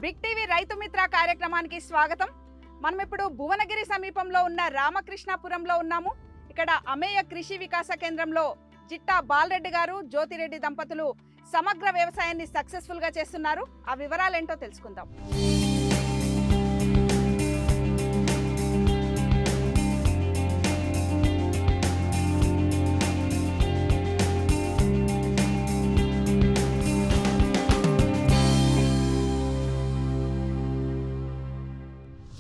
Big TV Rythu Mitra కార్యక్రమానికి స్వాగతం. మనం ఇప్పుడు భువనగిరి సమీపంలో ఉన్న రామకృష్ణాపురంలో ఉన్నాము. ఇక్కడ అమేయ కృషి వికాస కేంద్రంలో జిట్టా బాలరెడ్డి గారు, జ్యోతిరెడ్డి దంపతులు సమగ్ర వ్యవసాయాన్ని సక్సెస్ఫుల్ గా చేస్తున్నారు. ఆ వివరాలు ఏంటో తెలుసుకుందాం.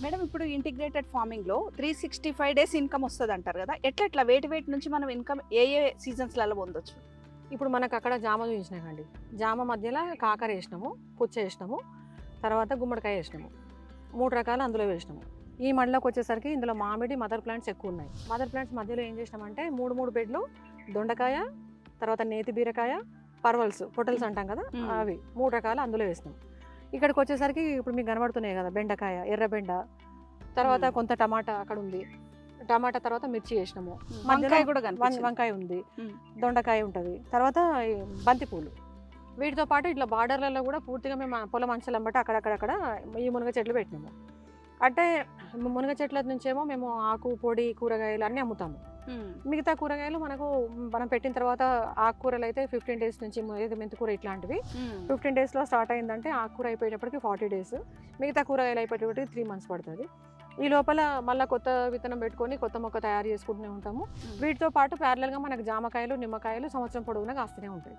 మేడం, ఇప్పుడు ఇంటిగ్రేటెడ్ ఫార్మింగ్ లో 365 డేస్ ఇన్కమ్ వస్తుంది అంటారు కదా, ఎట్లా వేటి నుంచి మనం ఇన్కమ్ ఏ సీజన్స్ లలో పొందొచ్చు? ఇప్పుడు మనకు అక్కడ జామ చూపించినాకండి, జామ మధ్యలో కాకర వేసినాము, పుచ్చ వేసినాము, తర్వాత గుమ్మడికాయ వేసినాము, 3 రకాలు అందులో వేసినాము. ఈ మడిలోకి వచ్చేసరికి ఇందులో మామిడి మదర్ ప్లాంట్స్ ఎక్కువ ఉన్నాయి. మదర్ ప్లాంట్స్ మధ్యలో ఏం చేసినామంటే 3 బెడ్లు దొండకాయ, తర్వాత నేతి బీరకాయ, పర్వల్స్ పొటల్స్ అంటాం కదా, అవి 3 రకాలు అందులో వేసినాం. ఇక్కడికి వచ్చేసరికి ఇప్పుడు మీకు కనబడుతున్నాయి కదా, బెండకాయ, ఎర్ర బెండ, తర్వాత కొంత టమాటా అక్కడ ఉంది, టమాటా తర్వాత మిర్చి వేసినాము, వంకాయ ఉంది, దొండకాయ ఉంటుంది, తర్వాత బంతిపూలు. వీటితో పాటు ఇట్లా బార్డర్లలో కూడా పూర్తిగా మేము పొలం అంచలం బట్టి అక్కడక్కడ ఈ మునగ చెట్లు పెట్టినాము. అంటే మునగ చెట్ల నుంచేమో మేము ఆకు పొడి కూరగాయలు అన్నీ అమ్ముతాము. మిగతా కూరగాయలు మనం పెట్టిన తర్వాత ఆకుకూరలు అయితే 15 డేస్ నుంచి, మెంతికూర ఇట్లాంటివి 15 డేస్లో స్టార్ట్ అయిందంటే ఆకుకూర అయిపోయేటప్పటికి 40 డేస్, మిగతా కూరగాయలు అయిపోయేటప్పటికి 3 months పడుతుంది. ఈ లోపల మళ్ళీ కొత్త విత్తనం పెట్టుకొని కొత్త మొక్క తయారు చేసుకుంటూనే ఉంటాము. వీటితో పాటు ప్యారలల్గా మనకు జామకాయలు, నిమ్మకాయలు సంవత్సరం పొడవునా కాస్తూనే ఉంటాయి.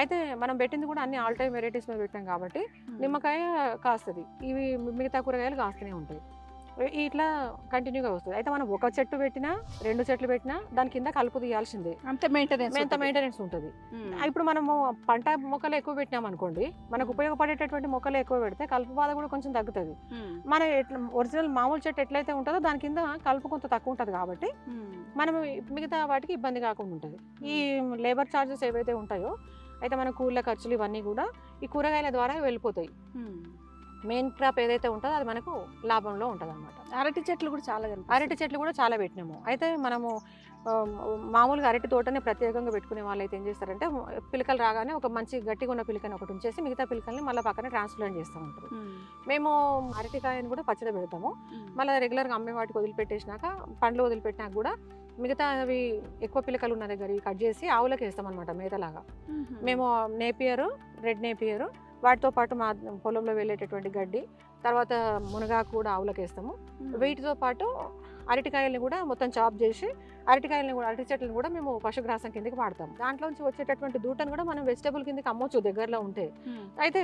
అయితే మనం పెట్టింది కూడా అన్ని ఆల్ టైమ్ వెరైటీస్ మీద పెట్టాం కాబట్టి నిమ్మకాయ కాస్తుంది, ఇవి మిగతా కూరగాయలు కాస్తూనే ఉంటాయి. ఇట్లా కంటిన్యూగా వస్తుంది. అయితే మనం ఒక చెట్టు పెట్టినా 2 చెట్లు పెట్టినా దాని కింద కలుపు తీయాల్సిందే, అంత మెయింటెనెన్స్ ఉంటుంది. ఇప్పుడు మనము పంట మొక్కలు ఎక్కువ పెట్టినాం అనుకోండి, మనకు ఉపయోగపడేటటువంటి మొక్కలు ఎక్కువ పెడితే కలుపు బాధ కూడా కొంచెం తగ్గుతుంది. మన ఒరిజినల్ మామూలు చెట్టు ఎట్లయితే ఉంటుందో దాని కింద కలుపు కొంత తక్కువ ఉంటుంది కాబట్టి మనం మిగతా వాటికి ఇబ్బంది కాకుండా ఉంటుంది. ఈ లేబర్ ఛార్జెస్ ఏవైతే ఉంటాయో అయితే మన కూలీల ఖర్చులు ఇవన్నీ కూడా ఈ కూరగాయల ద్వారా వెళ్ళిపోతాయి. మెయిన్ క్రాప్ ఏదైతే ఉంటుందో అది మనకు లాభంలో ఉంటుంది అనమాట. అరటి చెట్లు కూడా చాలా పెట్టినాము. అయితే మనము మామూలుగా అరటి తోటనే ప్రత్యేకంగా పెట్టుకునే వాళ్ళు అయితే ఏం చేస్తారంటే పిలకలు రాగానే ఒక మంచి గట్టిగా ఉన్న పిలకని ఒకటి ఉంచేసి మిగతా పిలకల్ని మళ్ళీ పక్కన ట్రాన్స్ప్లాంట్ చేస్తూ ఉంటారు. మేము అరటికాయని కూడా పచ్చడి పెడతాము. మళ్ళీ రెగ్యులర్గా అమ్మే వాటికి వదిలిపెట్టేసినాక పండ్లు వదిలిపెట్టినాక కూడా మిగతా అవి ఎక్కువ పిలకలు ఉన్న దగ్గర కట్ చేసి ఆవులకు వేస్తాం అనమాట, మేతలాగా. మేము నేపియరు, రెడ్ నేపియరు, వాటితో పాటు మా పొలంలో వెళ్ళేటటువంటి గడ్డి, తర్వాత మునగాకు కూడా ఆవులకు వేస్తాము. వీటితో పాటు అరటికాయల్ని కూడా మొత్తం చాప్ చేసి అరటి చెట్లను కూడా మేము పశుగ్రాసం కిందకి వాడతాం. దాంట్లోంచి వచ్చేటటువంటి దూటను కూడా మనం వెజిటబుల్ కిందకి అమ్మొచ్చు దగ్గరలో ఉంటే. అయితే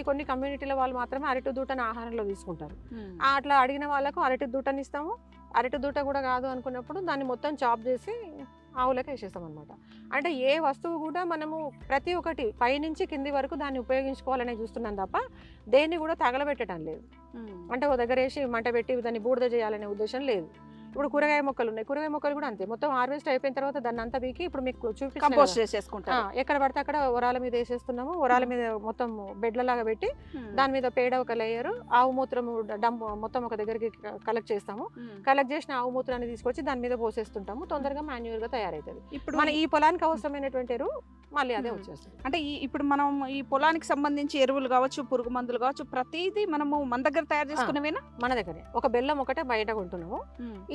కొన్ని కమ్యూనిటీల వాళ్ళు మాత్రమే అరటి దూటను ఆహారంలో తీసుకుంటారు. అట్లా అడిగిన వాళ్ళకు అరటి దూటని ఇస్తాము. అరటి దూట కూడా కాదు అనుకున్నప్పుడు దాన్ని మొత్తం చాప్ చేసి ఆవులకి వేసేస్తాం అనమాట. అంటే ఏ వస్తువు కూడా మనము ప్రతి ఒక్కటి పైనుంచి కింది వరకు దాన్ని ఉపయోగించుకోవాలనే చూస్తున్నాం తప్ప దేన్ని కూడా తగలబెట్టడం లేదు. అంటే ఒక దగ్గర వేసి మంట పెట్టి దాన్ని బూడిద చేయాలనే ఉద్దేశం లేదు. ఇప్పుడు కూరగాయ మొక్కలు ఉన్నాయి, కూరగాయ మొక్కలు కూడా అంతే. మొత్తం హార్వెస్ట్ అయిపోయిన తర్వాత దాన్ని అంతా బీకి ఇప్పుడు మీకు చూపిస్తాం, ఎక్కడ పడితే అక్కడ ఒరాల మీద వేసేస్తున్నాము. ఒరాల మీద మొత్తం బెడ్లలాగా పెట్టి దాని మీద పేడ ఒక లేయర్, ఆవు మూత్రం డంప్ మొత్తం ఒక దగ్గరికి కలెక్ట్ చేస్తాము. కలెక్ట్ చేసిన ఆవు మూత్రాన్ని తీసుకొచ్చి దాని మీద పోసేస్తుంటాము. తొందరగా మాన్యూర్ గా తయారవుతుంది. ఇప్పుడు మన ఈ పొలానికి అవసరమైనటువంటి ఎరువు మళ్ళీ అదే వచ్చేస్తుంది. అంటే ఇప్పుడు మనం ఈ పొలానికి సంబంధించి ఎరువులు కావచ్చు, పురుగు మందులు కావచ్చు, ప్రతిదీ మనము మన దగ్గర తయారు చేసుకునేవేనా? మన దగ్గరే. ఒక బెల్లం ఒకటే బయట కొంటున్నాము,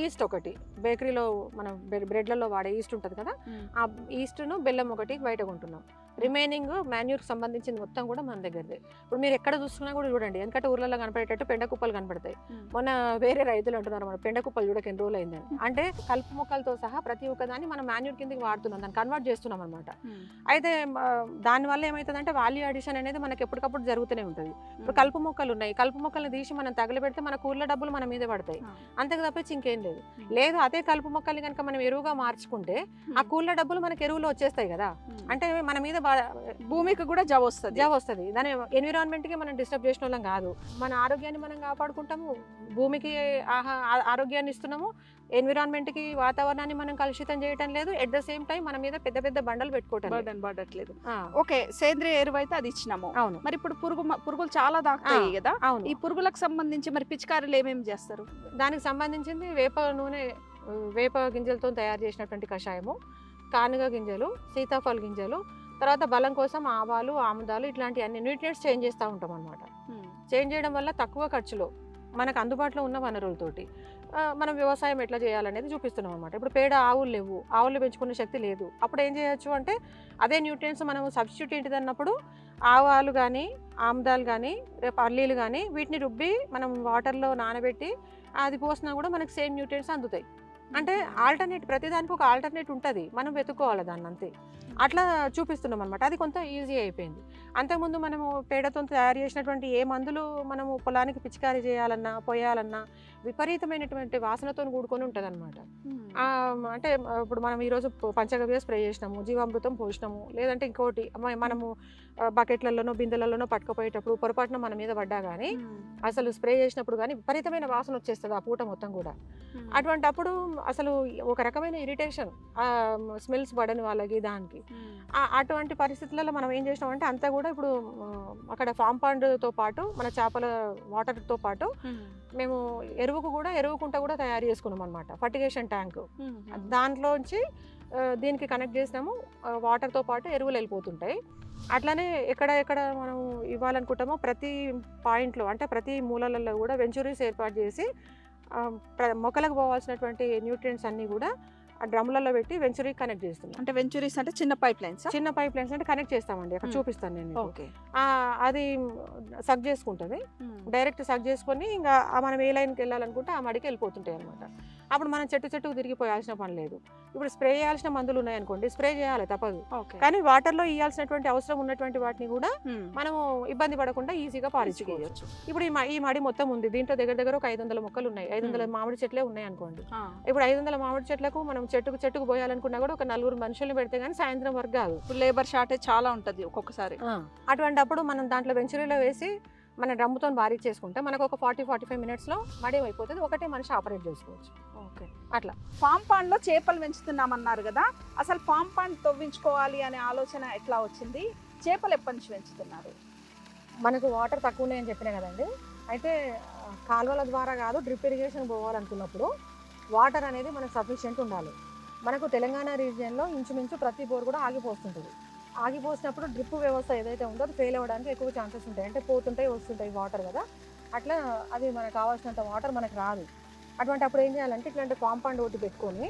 ఈస్ట్ ఒకటి బేకరీలో మనం బ్రెడ్లలో వాడే ఈస్ట్ ఉంటుంది కదా, ఆ ఈస్ట్ను బెల్లం ఒకటి బయట కొంటున్నాం. రిమైనింగ్ మాన్యూర్ సంబంధించింది మొత్తం కూడా మన దగ్గరదే. ఇప్పుడు మీరు ఎక్కడ చూసుకున్నా కూడా చూడండి, ఎందుకంటే ఊర్లలో కనపడేటట్టు పెండ కుప్పలు కనపడతాయి. మొన్న వేరే రైతులు అంటున్నారు మన పెండ కుప్పలు చూడక ఎన్ని రోజులు అయిందని. అంటే కలుపు మొక్కలతో సహా ప్రతి ఒక్కదాన్ని మనం మాన్యూర్ కిందకి వాడుతున్నాం, దాన్ని కన్వర్ట్ చేస్తున్నాం అనమాట. అయితే దానివల్ల ఏమవుతుందంటే వాల్యూ అడిషన్ అనేది మనకి ఎప్పటికప్పుడు జరుగుతూనే ఉంటుంది. ఇప్పుడు కలుపు మొక్కలు ఉన్నాయి, కలుపు మొక్కలను తీసి మనం తగలబెడితే మన కూరల డబ్బులు మన మీద పడతాయి, అంతకు తప్పించి ఇంకేం లేదు. అదే కలుపు మొక్కల్ని కనుక మనం ఎరువుగా మార్చుకుంటే ఆ కూరల డబ్బులు మనకి ఎరువులో వచ్చేస్తాయి కదా. అంటే మన మీద భూమికి కూడా జవ వస్తుంది. దాని ఎన్విరాన్మెంట్ కి మనం డిస్టర్బ్ చేసిన వాళ్ళం కాదు. మన ఆరోగ్యాన్ని మనం కాపాడుకుంటాము, భూమికి ఆరోగ్యాన్ని ఇస్తున్నాము, ఎన్విరాన్మెంట్ కి వాతావరణాన్ని మనం కలుషితం చేయటం లేదు. ఎట్ ద సేమ్ టైం మన మీద పెద్ద పెద్ద బండలు పెట్టుకోవట్లేదు. ఓకే, సేంద్రియ ఎరువు అయితే అది ఇచ్చినాము. అవును. మరి ఇప్పుడు పురుగులు చాలా దాక్తాయి కదా, ఈ పురుగులకు సంబంధించి మరి పిచికారీలు ఏమేమి చేస్తారు? దానికి సంబంధించింది వేప గింజలతో తయారు చేసినటువంటి కషాయము, కానుగ గింజలు, సీతాఫల గింజలు, తర్వాత బలం కోసం ఆవాలు, ఆముదాలు, ఇట్లాంటి అన్ని న్యూట్రియంట్స్ చేంజ్ చేస్తూ ఉంటాం అనమాట. చేంజ్ చేయడం వల్ల తక్కువ ఖర్చులో మనకు అందుబాటులో ఉన్న వనరులతోటి మనం వ్యవసాయం ఎట్లా చేయాలనేది చూపిస్తున్నాం అనమాట. ఇప్పుడు పేడ ఆవులు లేవు, ఆవులు పెంచుకునే శక్తి లేదు, అప్పుడు ఏం చేయొచ్చు అంటే అదే న్యూట్రియన్స్ మనం సబ్స్టిట్యూట్ ఏంటిది అన్నప్పుడు ఆవాలు కానీ ఆముదాలు కానీ పల్లీలు కానీ వీటిని రుబ్బి మనం వాటర్లో నానబెట్టి అది పోసినా కూడా మనకు సేమ్ న్యూట్రియన్స్ అందుతాయి. అంటే ఆల్టర్నేట్, ప్రతిదానికి ఒక ఆల్టర్నేట్ ఉంటుంది, మనం వెతుక్కోవాలి దాన్ని అంతే. అట్లా చూపిస్తున్నాం అనమాట. అది కొంత ఈజీ అయిపోయింది. అంతకుముందు మనము పేడతో తయారు చేసినటువంటి ఏ మందులు మనము పొలానికి పిచికారీ చేయాలన్నా పోయాలన్నా విపరీతమైనటువంటి వాసనతో కూడుకొని ఉంటుంది అనమాట. అంటే ఇప్పుడు మనం ఈరోజు పంచగవ్య స్ప్రే చేసినాము, జీవామృతం పోసినాము, లేదంటే ఇంకోటి మనము బకెట్లలోనో బిందెలలోనో పట్టుకుపోయేటప్పుడు పొరపాటున మన మీద పడ్డా కానీ అసలు స్ప్రే చేసినప్పుడు కానీ విపరీతమైన వాసన వచ్చేస్తుంది ఆ పూట మొత్తం కూడా. అటువంటి అప్పుడు అసలు ఒక రకమైన ఇరిటేషన్, స్మెల్స్ పడని వాళ్ళకి దానికి. అటువంటి పరిస్థితులలో మనం ఏం చేసినామంటే అంతా కూడా ఇప్పుడు అక్కడ ఫామ్ పాండ్తో పాటు మన చేపల వాటర్తో పాటు మేము ఎరువుకుంట కూడా తయారు చేసుకున్నాం అనమాట. ఫర్టిగేషన్ ట్యాంక్ దాంట్లోంచి దీనికి కనెక్ట్ చేసినాము. వాటర్తో పాటు ఎరువులు వెళ్ళిపోతుంటాయి. అట్లానే ఎక్కడ మనం ఇవ్వాలనుకుంటామో ప్రతి పాయింట్లో అంటే ప్రతి మూలలలో కూడా వెంచురీస్ ఏర్పాటు చేసి మొక్కలకు పోవాల్సినటువంటి న్యూట్రియంట్స్ అన్నీ కూడా ఆ డ్రమ్లలో పెట్టి వెంచురీ కనెక్ట్ చేస్తున్నాం. అంటే వెంచురీస్ అంటే చిన్న పైప్ లైన్స్ అంటే కనెక్ట్ చేస్తామండి. అక్కడ చూపిస్తాను నేను. ఓకే. అది సగ్ చేసుకుంటుంది, డైరెక్ట్ సగ్ చేసుకొని ఇంకా మనం ఏ లైన్కి వెళ్ళాలనుకుంటే ఆ మడికి వెళ్ళిపోతుంటాయి అనమాట. అప్పుడు మనం చెట్టుకు తిరిగిపోయాల్సిన పని లేదు. ఇప్పుడు స్ప్రే చేయాల్సిన మందులు ఉన్నాయనుకోండి, స్ప్రే చేయాలి తప్పదు. కానీ వాటర్లో ఇవ్వాల్సినటువంటి అవసరం ఉన్నటువంటి వాటిని కూడా మనము ఇబ్బంది పడకుండా ఈజీగా పారించుకోవచ్చు. ఇప్పుడు ఈ మడి మొత్తం ఉంది, దీంట్లో దగ్గర ఒక 500 మొక్కలు ఉన్నాయి, 500 మామిడి చెట్లే ఉన్నాయి అనుకోండి. ఇప్పుడు 500 మామిడి చెట్లకు మనం చెట్టుకు పోయాలనుకున్నా కూడా ఒక 4 మనుషులను పెడితే కానీ సాయంత్రం వరకు కాదు. లేబర్ షార్టేజ్ చాలా ఉంటుంది ఒక్కొక్కసారి. అటువంటి అప్పుడు మనం దాంట్లో వెంచురీలో వేసి మన డ్రమ్ముతో భారీ చేసుకుంటే మనకు ఒక 40-45 మినిట్స్లో మడి అయిపోతుంది. ఒకటే మనిషి ఆపరేట్ చేసుకోవచ్చు. ఓకే. అట్లా ఫామ్ పాండ్లో చేపలు పెంచుతున్నామన్నారు కదా, అసలు ఫామ్ పాండ్ తవ్వించుకోవాలి అనే ఆలోచన ఎట్లా వచ్చింది? చేపలు ఎప్పటి నుంచి పెంచుతున్నారు? మనకు వాటర్ తక్కువ ఉన్నాయని చెప్పినా కదండి. అయితే కాలువల ద్వారా కాదు, డ్రిప్ ఇరిగేషన్ పోవాలనుకున్నప్పుడు వాటర్ అనేది మనకు సఫిషియెంట్ ఉండాలి. మనకు తెలంగాణ రీజియన్లో ఇంచుమించు ప్రతి బోర్ కూడా ఆగిపోతుంటుంది. ఆగిపోసినప్పుడు డ్రిప్ వ్యవస్థ ఏదైతే ఉందో అది ఫెయిల్ అవ్వడానికి ఎక్కువ ఛాన్సెస్ ఉంటాయి. అంటే పోతుంటాయి వస్తుంటాయి వాటర్ కదా, అట్లా అది మనకు కావాల్సినంత వాటర్ మనకు రాదు. అటువంటి అప్పుడు ఏం చేయాలంటే ఇట్లాంటి కాంపౌండ్ ఒకటి పెట్టుకొని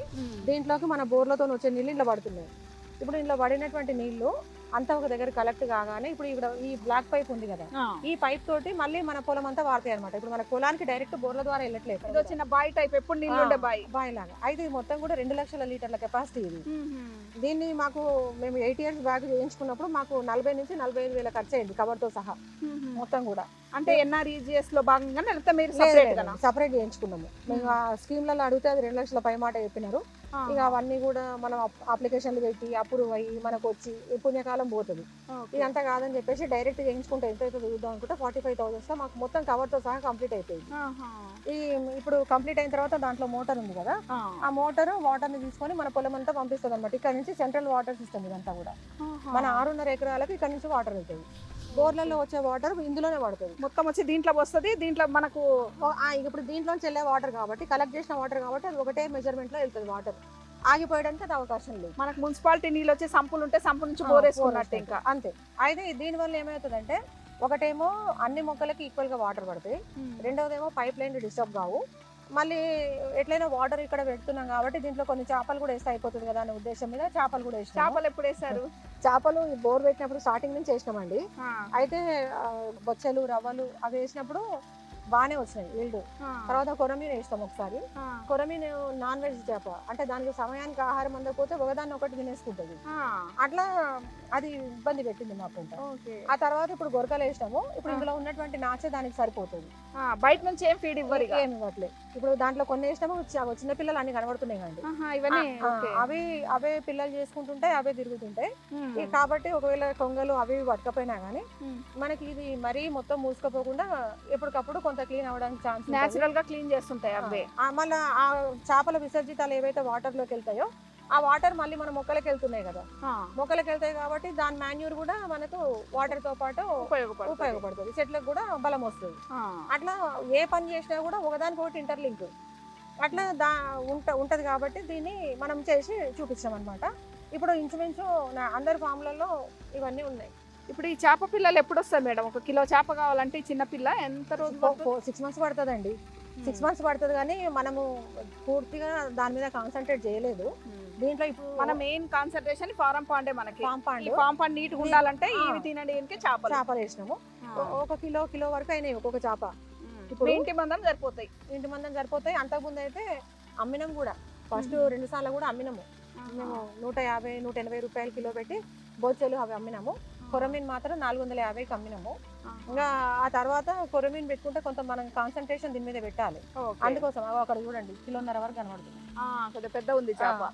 దీంట్లోకి మన బోర్లతో వచ్చే నీళ్ళు ఇంట్లో పడుతున్నాయి. ఇప్పుడు ఇంట్లో పడినటువంటి నీళ్లు అంతా ఒక దగ్గర కలెక్ట్ కాగానే ఇప్పుడు ఇక్కడ ఈ బ్లాక్ పైప్ ఉంది కదా, ఈ పైప్ తోటి మళ్ళీ మన పొలం అంతా వాడతాయి అనమాట. ఇప్పుడు మన పొలానికి డైరెక్ట్ బోర్ల ద్వారా వెళ్ళట్లేదు, ఇది చిన్న బాయ్ టైప్, ఎప్పుడు నీళ్ళు ఉండే బాయ్ లాగా. అయితే ఇది మొత్తం కూడా 2 లక్షల లీటర్ల కెపాసిటీ ఇది. దీన్ని మేము 8 years బ్యాక్ చేయించుకున్నప్పుడు మాకు 40 నుంచి 45 వేల ఖర్చు అయింది కవర్ తో సహా మొత్తం కూడా. అంటే NREGS లో భాగంగా మీరు సపరేట్ చేయించుకున్నాము. మేము ఆ స్కీమ్లలో అడిగితే అది 2 లక్షల పై మాట చెప్పినారు. ఇక అవన్నీ కూడా మనం అప్లికేషన్లు పెట్టి అప్రూవ్ అయ్యి మనకు వచ్చి పుణ్యకాలం పోతుంది. ఇదంతా కాదని చెప్పేసి డైరెక్ట్ చేయించుకుంటే ఎంత అయితే చూద్దాం అనుకుంటే 45,000 మాకు మొత్తం కవర్ తో సహా కంప్లీట్ అయిపోయింది. ఇప్పుడు కంప్లీట్ అయిన తర్వాత దాంట్లో మోటార్ ఉంది కదా, ఆ మోటార్ వాటర్ ని తీసుకొని మన పొలం అంతా పంపిస్తుంది అనమాట. ఇక్కడ నుంచి సెంట్రల్ వాటర్ సిస్టమ్ ఇదంతా కూడా మన 6.5 ఎకరాలకు ఇక్కడ నుంచి వాటర్ వెళ్తుంది. బోర్లలో వచ్చే వాటర్ ఇందులోనే పడుతుంది, మొత్తం వచ్చి దీంట్లో వస్తుంది. దీంట్లో మనకు ఇప్పుడు దీంట్లోంచి వెళ్ళే వాటర్ కాబట్టి, కలెక్ట్ చేసిన వాటర్ కాబట్టి అది ఒకటే మెజర్మెంట్ లో వెళ్తుంది. వాటర్ ఆగిపోయడానికి అది అవకాశం లేదు. మనకు మున్సిపాలిటీ నీళ్ళు వచ్చే సంపులు ఉంటే సంపు నుంచి బోరేసుకున్నట్టు ఇంకా అంతే. అయితే దీనివల్ల ఏమవుతుందంటే ఒకటేమో అన్ని మొక్కలకి ఈక్వల్ గా వాటర్ పడతాయి, రెండవదేమో పైప్ లైన్ డిస్టర్బ్ కావు. మళ్ళీ ఎట్లయినా వాటర్ ఇక్కడ పెడుతున్నాం కాబట్టి దీంట్లో కొన్ని చేపలు కూడా వేస్తే అయిపోతుంది కదా అనే ఉద్దేశం మీద చేపలు కూడా వేసాం. చేపలు ఎప్పుడు వేసారు? చేపలు బోర్ పెట్టినప్పుడు స్టార్టింగ్ నుంచి వేసినామండి. అయితే బొచ్చలు రవ్వలు అవి వేసినప్పుడు బాగానే వచ్చినాయి ఈల్డ్. తర్వాత కొరమీను వేస్తాం ఒకసారి. కొరమీను నాన్ వెజ్ చేప, అంటే దానికి సమయానికి ఆహారం అందకపోతే ఒకదాన్ని ఒకటి తినేసుకుంటుంది. అట్లా అది ఇబ్బంది పెట్టింది మాకు. ఆ తర్వాత ఇప్పుడు గొరకలు వేసినాము. ఇప్పుడు ఇందులో ఉన్నటువంటి నాచే దానికి సరిపోతుంది. బయట నుంచి ఏం ఫీడ్ ఇవ్వరు, ఏమి ఇవ్వట్లేదు. ఇప్పుడు దాంట్లో కొన్ని వేసినాము, చిన్న పిల్లలు అన్ని కనబడుతున్నాయి కండి. అవే పిల్లలు చేసుకుంటుంటాయి, అవే తిరుగుతుంటాయి. కాబట్టి ఒకవేళ కొంగలు అవి పట్టకపోయినా గానీ మనకి ఇది మరీ మొత్తం మూసుకపోకుండా ఎప్పటికప్పుడు కొంత క్లీన్ అవ్వడానికి ఛాన్స్, నేచురల్ గా క్లీన్ చేస్తుంటాయి అవే. మళ్ళీ ఆ చేపల విసర్జితాలు ఏవైతే వాటర్ లోకి వెళ్తాయో ఆ వాటర్ మళ్ళీ మన మొక్కలకి వెళ్తున్నాయి కదా, మొక్కలకి వెళ్తాయి కాబట్టి దాని మాన్యూర్ కూడా మనకు వాటర్ తో పాటు ఉపయోగపడుతుంది, చెట్లకు కూడా బలం వస్తుంది. అట్లా ఏ పని చేసినా కూడా ఒకదానికి ఒకటి ఇంటర్లింక్ అట్లా ఉంటది. కాబట్టి దీన్ని మనం చేసి చూపించాం అనమాట. ఇప్పుడు ఇంచుమించు అందరి ఫామ్లలో ఇవన్నీ ఉన్నాయి. ఇప్పుడు ఈ చేప పిల్లలు ఎప్పుడు వస్తాయి మేడం? 1 కిలో చేప కావాలంటే ఈ చిన్న పిల్ల ఎంత రోజులు పడుతుంది? 6 months పడుతుందండి. 6 months పడుతుంది, కానీ మనము పూర్తిగా దాని మీద కాన్సన్ట్రేట్ చేయలేదు. దీంట్లో ఇప్పుడు మన మెయిన్ కాన్సన్ట్రేషన్ ఫారం పాండే. మనకి farm pond farm pond neat గా ఉండాలంటే ఇవి తినడానికి చేపలు వేసినాము. 1 కిలో వరకు అయినాయి ఒక్కొక్క చేప. ఇప్పుడు ఇంటి మందం సరిపోతాయి. ఇంటి మందం సరిపోతాయి. అంతకుముందు అయితే అమ్మినాం కూడా, ఫస్ట్ 2 సార్లు కూడా అమ్మినాము. మేము 150, 180 రూపాయలు కిలో పెట్టి బొచ్చెలు అవి అమ్మినాము. కొరమీన్ మాత్రం 450కి అమ్మినాము. ఇంకా ఆ తర్వాత కొరమీన్ పెట్టుకుంటే కొంత మనం కాన్సన్ట్రేషన్ దీని మీద పెట్టాలి. అందుకోసం అక్కడ చూడండి 1.5 కిలో వరకు కనబడుతుంది. కొద్దిగా పెద్ద ఉంది చేప.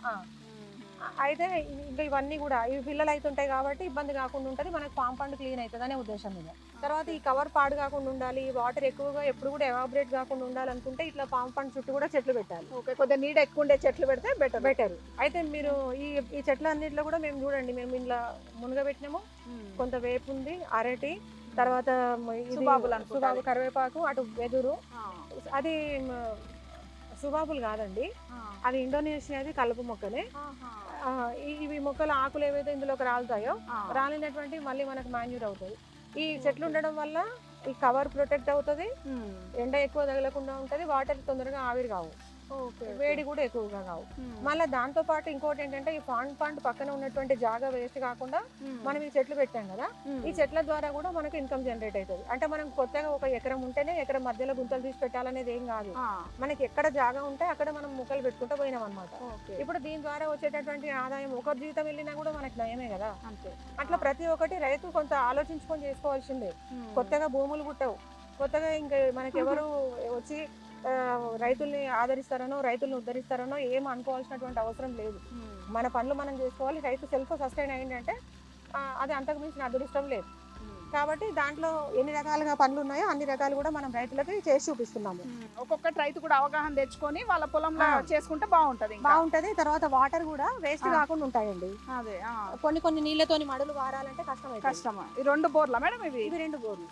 అయితే ఇంకా ఇవన్నీ కూడా ఇవి పిల్లలు అవుతుంటాయి కాబట్టి ఇబ్బంది కాకుండా ఉంటుంది, మనకి ఫామ్ పండు క్లీన్ అవుతుంది అనే ఉద్దేశం మీద. తర్వాత ఈ కవర్ పాడు కాకుండా ఉండాలి, వాటర్ ఎక్కువగా ఎప్పుడు కూడా ఎవాబరేట్ కాకుండా ఉండాలనుకుంటే ఇట్లా ఫామ్ పండు చుట్టూ కూడా చెట్లు పెట్టాలి. కొద్దిగా నీడ ఎక్కువ ఉండే చెట్లు పెడితే బెటర్. అయితే మీరు ఈ చెట్ల అన్నింటిలో కూడా మేము చూడండి, మేము ఇంట్లో మునగబెట్టినాము, కొంత వేపు ఉంది, అరటి, తర్వాత సుబాబు, కరివేపాకు, అటు వెదురు. అది సుబాబులు కాదండి, అది ఇండోనేషియాది కలుపు మొక్కనే. ఇవి మొక్కల ఆకులు ఏవైతే ఇందులోకి రాలుతాయో రాలినటువంటి మళ్ళీ మనకు మాన్యూర్ అవుతుంది. ఈ చెట్లు ఉండడం వల్ల ఈ కవర్ ప్రొటెక్ట్ అవుతుంది, ఎండ ఎక్కువ తగలకుండా ఉంటుంది, వాటర్ తొందరగా ఆవిరి కావు, వేడి కూడా ఎక్కువగా కావు. మళ్ళీ దాంతో పాటు ఇంకోటి ఏంటంటే ఈ పండు పక్కన ఉన్నటువంటి జాగా వేస్ట్ కాకుండా మనం ఈ చెట్లు పెట్టాం కదా, ఈ చెట్ల ద్వారా కూడా మనకు ఇన్కమ్ జనరేట్ అవుతుంది. అంటే మనం కొత్తగా 1 ఎకరం ఉంటేనే ఎకరం మధ్యలో గుంతలు తీసి పెట్టాలనేది ఏం కాదు, మనకి ఎక్కడ జాగా ఉంటే అక్కడ మనం మొక్కలు పెట్టుకుంటూ పోయినాం అనమాట. ఇప్పుడు దీని ద్వారా వచ్చేటటువంటి ఆదాయం ఒకరి జీవితం వెళ్ళినా కూడా మనకి నయమే కదా. అట్లా ప్రతి ఒక్కటి రైతు కొంత ఆలోచించుకొని చేసుకోవాల్సిందే. కొత్తగా భూములు పుట్టవు, కొత్తగా ఇంకా మనకి ఎవరు వచ్చి రైతుల్ని ఆదరిస్తారనో రైతుల్ని ఉద్ధరిస్తారనో ఏం అనుకోవాల్సినటువంటి అవసరం లేదు. మన పనులు మనం చేసుకోవాలి. రైతు సెల్ఫ్ సస్టైన్ అయిందంటే అది అంతకు మించిన అదృష్టం లేదు. కాబట్టి దాంట్లో ఎన్ని రకాలుగా పనులు ఉన్నాయో అన్ని రకాలు కూడా మనం రైతులకి చేసి చూపిస్తున్నాము. ఒక్కొక్కటి రైతు కూడా అవగాహన తెచ్చుకొని వాళ్ళ పొలంలో చేసుకుంటే బాగుంటది. తర్వాత వాటర్ కూడా వేస్ట్ కాకుండా ఉంటాయండి. అదే కొన్ని నీళ్ళతోని మడులు వారాలంటే కష్టం. ఈ 2 బోర్లా మేడం? ఇవి 2 బోర్లు.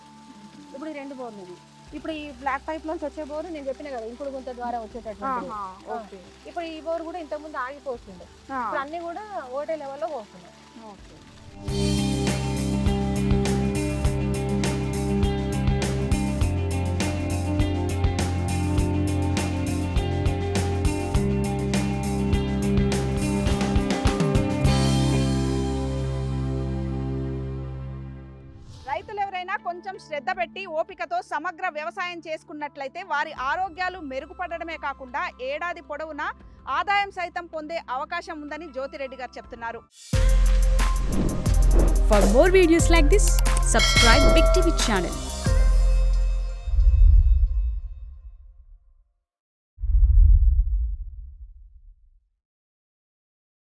ఇప్పుడు ఈ 2 బోర్లు ఇవి. ఇప్పుడు ఈ బ్లాక్ పైప్ లోంచి వచ్చే బోరు నేను చెప్పిన కదా, ఇంకుడు గుంత ద్వారా వచ్చేటటువంటి. ఇప్పుడు ఈ బోరు కూడా ఇంతకుముందు ఆగిపోతుంది, ఇప్పుడు అన్ని కూడా ఒకటే లెవెల్లో పోస్తున్నాయి. రైతులు ఎవరైనా కొంచెం శ్రద్ధ పెట్టి ఓపికతో సమగ్ర వ్యవసాయం చేసుకున్నట్లయితే వారి ఆరోగ్యాలు మెరుగుపడడమే కాకుండా ఏడాది పొడవునా ఆదాయం సైతం పొందే అవకాశం ఉందని జ్యోతిరెడ్డి గారు చెప్తున్నారు. For more videos like this, subscribe Big TV channel.